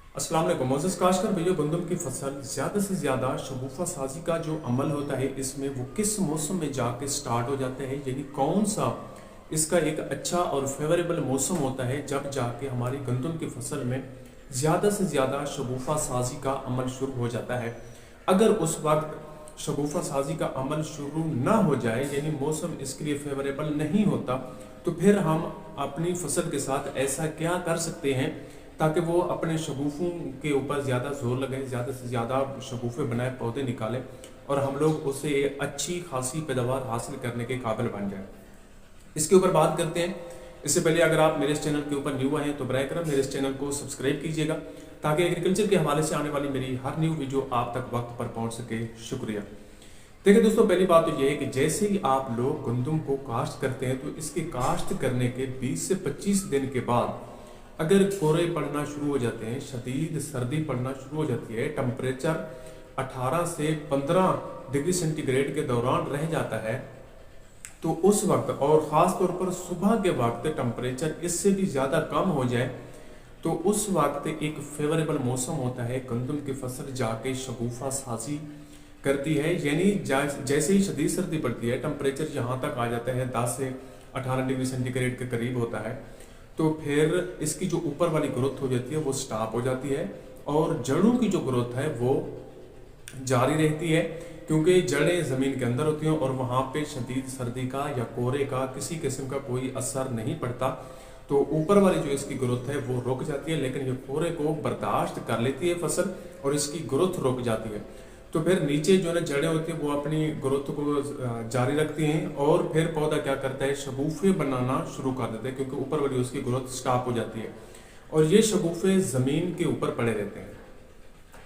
अस्सलाम वालेकुम मोअज़्ज़ज़ काश्तकार भैया, गंदम की फसल ज़्यादा से ज़्यादा शगुफ़ा साजी का जो अमल होता है इसमें वो किस मौसम में जाके स्टार्ट हो जाता है, यानी कौन सा इसका एक अच्छा और फेवरेबल मौसम होता है जब जाके हमारी गंदम की फसल में ज़्यादा से ज़्यादा शगुफ़ा साजी का अमल शुरू हो जाता है। अगर उस वक्त शगुफ़ा साजी का अमल शुरू ना हो जाए, यानी मौसम इसके लिए फेवरेबल नहीं होता, तो फिर हम अपनी फसल के साथ ऐसा क्या कर सकते हैं ताकि वो अपने शगुफ़ों के ऊपर ज़्यादा जोर लगाए, ज़्यादा से ज़्यादा शगुफ़े बनाए, पौधे निकालें और हम लोग उससे अच्छी खासी पैदावार हासिल करने के काबिल बन जाए। इसके ऊपर बात करते हैं। इससे पहले अगर आप मेरे इस चैनल के ऊपर न्यू आए हैं तो बराए करम मेरे इस चैनल को सब्सक्राइब कीजिएगा ताकि एग्रीकल्चर के हवाले से आने वाली मेरी हर न्यू वीडियो आप तक वक्त पर पहुंच सके। शुक्रिया। देखिए दोस्तों, पहली बात तो यह है कि जैसे ही आप लोग गंदम को काश्त करते हैं तो इसके काश्त करने के 20 से 25 दिन के बाद अगर कोरे पड़ना शुरू हो जाते हैं, शदीद सर्दी पड़ना शुरू हो जाती है, टेम्परेचर 18 से 15 डिग्री सेंटीग्रेड के दौरान रह जाता है, तो उस वक्त और ख़ास तौर पर सुबह के वक्त टेम्परेचर इससे भी ज़्यादा कम हो जाए तो उस वक्त एक फेवरेबल मौसम होता है। गंदम की फसल जाके शगुफ़ा साजी करती है, यानी जैसे ही शदीद सर्दी पड़ती है, टेम्परेचर यहाँ तक आ जाता है 10 से 18 डिग्री सेंटीग्रेड के करीब होता है, तो फिर इसकी जो ऊपर वाली ग्रोथ हो जाती है वो स्टॉप हो जाती है और जड़ों की जो ग्रोथ है वो जारी रहती है, क्योंकि जड़ें ज़मीन के अंदर होती हैं और वहाँ पे शदीद सर्दी का या कोहरे का किसी किस्म का कोई असर नहीं पड़ता, तो ऊपर वाली जो इसकी ग्रोथ है वो रुक जाती है, लेकिन ये कोहरे को बर्दाश्त कर लेती है फसल और इसकी ग्रोथ रुक जाती है। तो फिर नीचे जो है जड़ें होती हैं वो अपनी ग्रोथ को जारी रखती हैं और फिर पौधा क्या करता है, शगुफ़े बनाना शुरू कर देता है, क्योंकि ऊपर वाली उसकी ग्रोथ स्टॉप हो जाती है और ये शगुफ़े ज़मीन के ऊपर पड़े रहते हैं।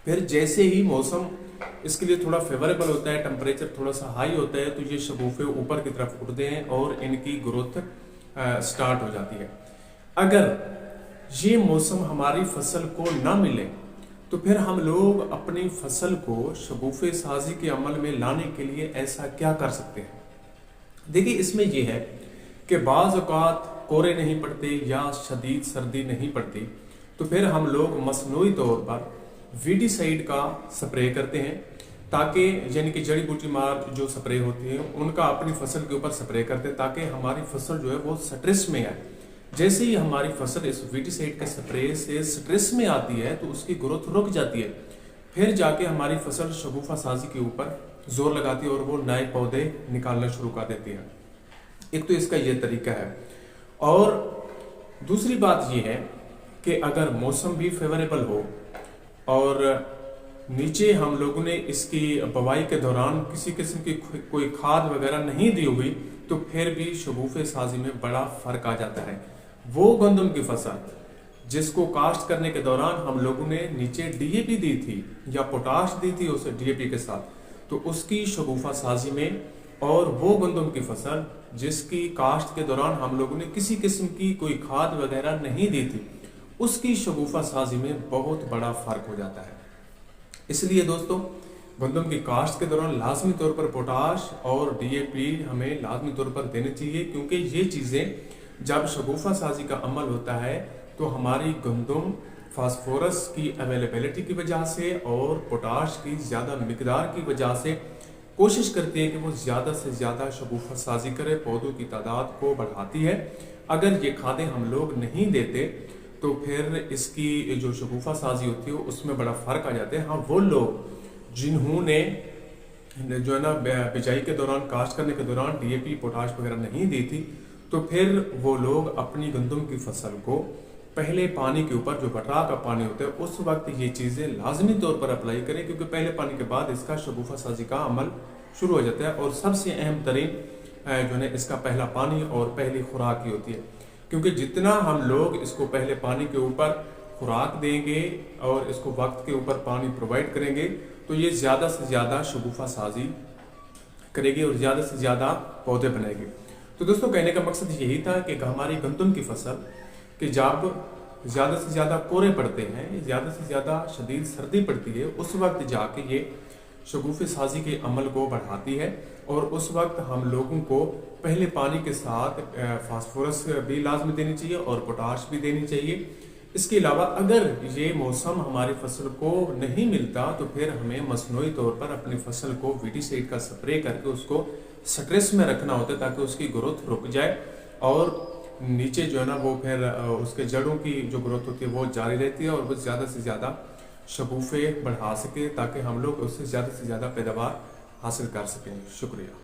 फिर जैसे ही मौसम इसके लिए थोड़ा फेवरेबल होता है, टेम्परेचर थोड़ा सा हाई होता है, तो ये शगुफ़े ऊपर की तरफ उठते हैं और इनकी ग्रोथ स्टार्ट हो जाती है। अगर ये मौसम हमारी फसल को ना मिले तो फिर हम लोग अपनी फसल को शगुफ़े साजी के अमल में लाने के लिए ऐसा क्या कर सकते हैं। देखिए, इसमें यह है कि बाज़ औक़ात कोहरे नहीं पड़ते या शदीद सर्दी नहीं पड़ती, तो फिर हम लोग मसनूई तौर पर वीडीसाइड का स्प्रे करते हैं, ताकि यानी कि जड़ी बूटी मार जो स्प्रे होती है उनका अपनी फसल के ऊपर स्प्रे करते हैं ताकि हमारी फसल जो है वो स्ट्रेस में आए। जैसे ही हमारी फसल इस वीडीसाइड के स्प्रे से स्ट्रेस में आती है तो उसकी ग्रोथ रुक जाती है, फिर जाके हमारी फसल शगुफ़ा साजी के ऊपर जोर लगाती है और वो नए पौधे निकालना शुरू कर देती है। एक तो इसका ये तरीका है। और दूसरी बात ये है कि अगर मौसम भी फेवरेबल हो और नीचे हम लोगों ने इसकी बवाई के दौरान किसी किस्म की कोई खाद वगैरह नहीं दी हुई, तो फिर भी शगुफ़े साजी में बड़ा फ़र्क आ जाता है। वो गंदम की फसल जिसको काश्त करने के दौरान हम लोगों ने नीचे डीएपी दी थी या पोटाश दी थी उस डीएपी के साथ, तो उसकी शगुफ़ा साजी में, और वो गंदम की फसल जिसकी काश्त के दौरान हम लोगों ने किसी किस्म की कोई खाद वगैरह नहीं दी थी, उसकी शगुफ़ा साजी में बहुत बड़ा फ़र्क हो जाता है। इसलिए दोस्तों, गंदम की काश्त के दौरान लाजमी तौर पर पोटाश और डीएपी हमें लाजमी तौर पर देने चाहिए, क्योंकि ये चीज़ें जब शगुफ़ा साजी का अमल होता है तो हमारी गंदम फास्फोरस की अवेलेबिलिटी की वजह से और पोटाश की ज़्यादा मिकदार की वजह से कोशिश करती है कि वो ज़्यादा से ज़्यादा शगुफ़ा साजी करे, पौधों की तादाद को बढ़ाती है। अगर ये खादें हम लोग नहीं देते तो फिर इसकी जो शगुफ़ा साजी होती है उसमें बड़ा फ़र्क आ जाता है। हाँ, वो लोग जिन्होंने जो है ना बिजाई के दौरान, काश्त करने के दौरान डीएपी पोटाश वगैरह नहीं दी थी, तो फिर वो लोग अपनी गंदम की फसल को पहले पानी के ऊपर, जो बटरा का पानी होता है, उस वक्त ये चीज़ें लाजमी तौर पर अप्लाई करें, क्योंकि पहले पानी के बाद इसका शगुफ़ा साजी का अमल शुरू हो जाता है। और सबसे अहम तरीन जो है इसका पहला पानी और पहली खुराक ही होती है, क्योंकि जितना हम लोग इसको पहले पानी के ऊपर खुराक देंगे और इसको वक्त के ऊपर पानी प्रोवाइड करेंगे तो ये ज़्यादा से ज़्यादा शगुफ़ा साजी करेगी और ज़्यादा से ज़्यादा पौधे बनाएगी। तो दोस्तों, कहने का मकसद यही था कि हमारी गंदम की फसल कि जब ज़्यादा से ज़्यादा कोहरे पड़ते हैं, ज़्यादा से ज़्यादा शदीद सर्दी पड़ती है, उस वक्त जाके ये शगुफ़े साजी के अमल को बढ़ाती है और उस वक्त हम लोगों को पहले पानी के साथ फास्फोरस भी लाजमी देनी चाहिए और पोटाश भी देनी चाहिए। اس کے علاوہ اگر یہ موسم ہماری فصل کو نہیں ملتا تو پھر ہمیں مصنوعی طور پر اپنی فصل کو ویڈی سائیڈ کا سپرے کر کے اس کو سٹریس میں رکھنا ہوتا ہے تاکہ اس کی گروتھ رک جائے اور نیچے جو ہے نا وہ پھر اس کے جڑوں کی جو گروتھ ہوتی ہے وہ جاری رہتی ہے اور وہ زیادہ سے زیادہ شگوفے بڑھا سکے تاکہ ہم لوگ اس سے زیادہ پیداوار حاصل کر سکیں. شکریہ.